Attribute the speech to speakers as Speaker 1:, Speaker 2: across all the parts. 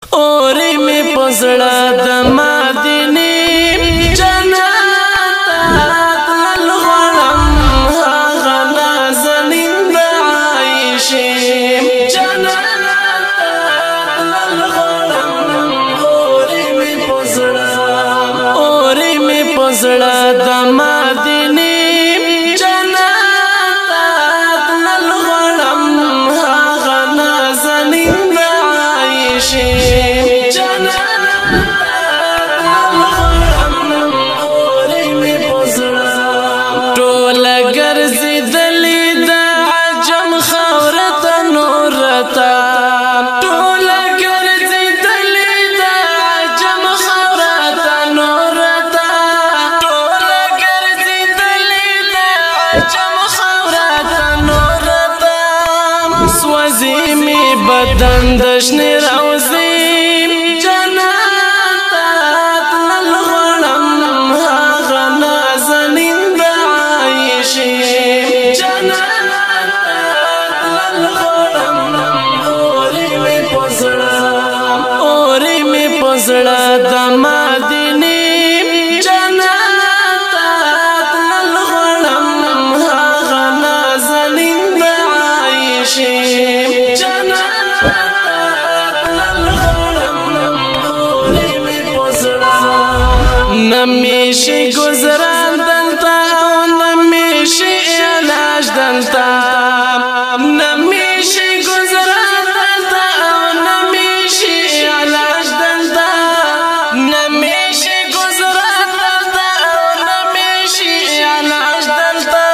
Speaker 1: اوري می پزړه د مدینه جنت تل غړم هغه نازنین د عائشه جنت تل غړم اوري می پزړه د مدینه جنت تل غړم هغه نازنین د عائشه بدن دشن روزی جنت تل غړم هغه نازنین د عائشه جنت تل غړم اوري می پزړه د مدینه جنت تل غړم هغه نازنین د عائشه نمیشی گزران دلتا نمیشی علاج دلتا نمیشی گزران دلتا نمیشی علاج دلتا نمیشی گزران دلتا نمیشی علاج دلتا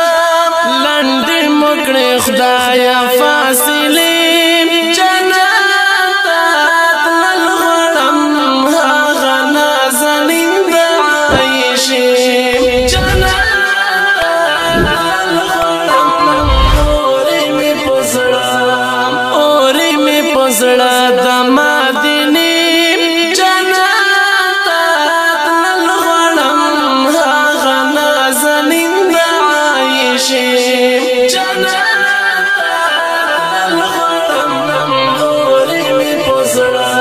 Speaker 1: لندی مکڑی خدایا فاصلی زړه د مدینه جنت تل غړم هغه نازنین د عائشه جنت تل غړم اوري می پزړه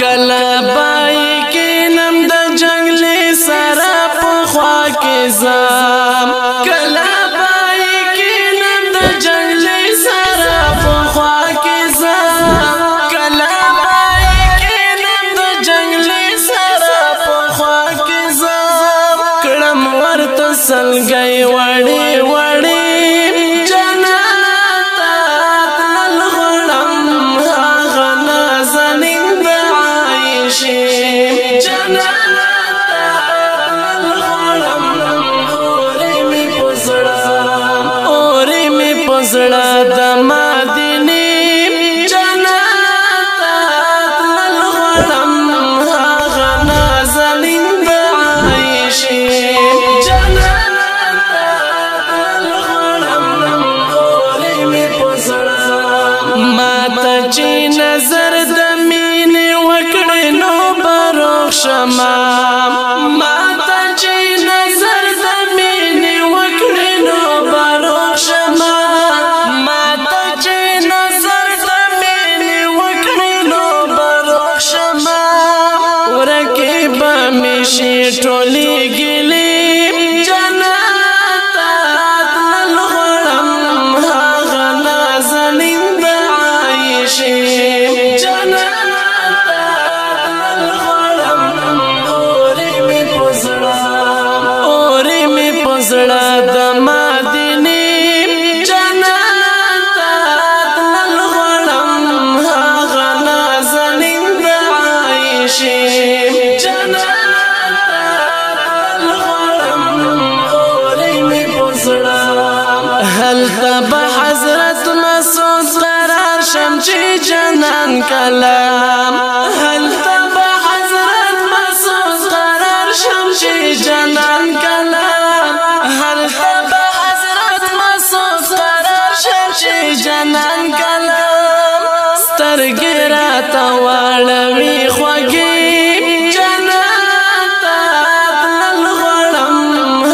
Speaker 1: کله بای کې نم د جنگلي سره په خوا کې زم کله بای کې نم د جنگلي سره په خوا کې سلګي وړي وړي جنت تل غړم هغه نازنین د عائشه جنت تل غړم اوري می پزړه د مدینه جنت تل غړم هغه نازنین د عائشه چې نظر د مینې وکړې نو بروخ شمه ماته چې نظر د مینې وکړې نو بروخ شمه ماته چې نظر د مینې وکړې نو بروخ شمه ورکې به مې شي ټولې ګیلې جنت تل غړم هغه نازنین د عائشه جنت تل غړم اوري می پزړه د مدینه جنت تل غړم هغه نازنین د عائشه جنت تل غړم اوري می پزړه هلته به حضرت مسعود شم چې جنان کلام هلته به حضرت مسعود قرار شم چې جنان کلام هلته به حضرت مسعود قرار شم چې جنان کلام سترګې راته واړوي خوږې جنت تل غړم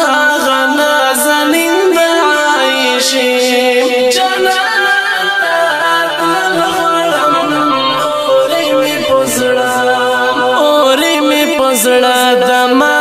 Speaker 1: هغه نازنین د عائشه جنت زړه د ما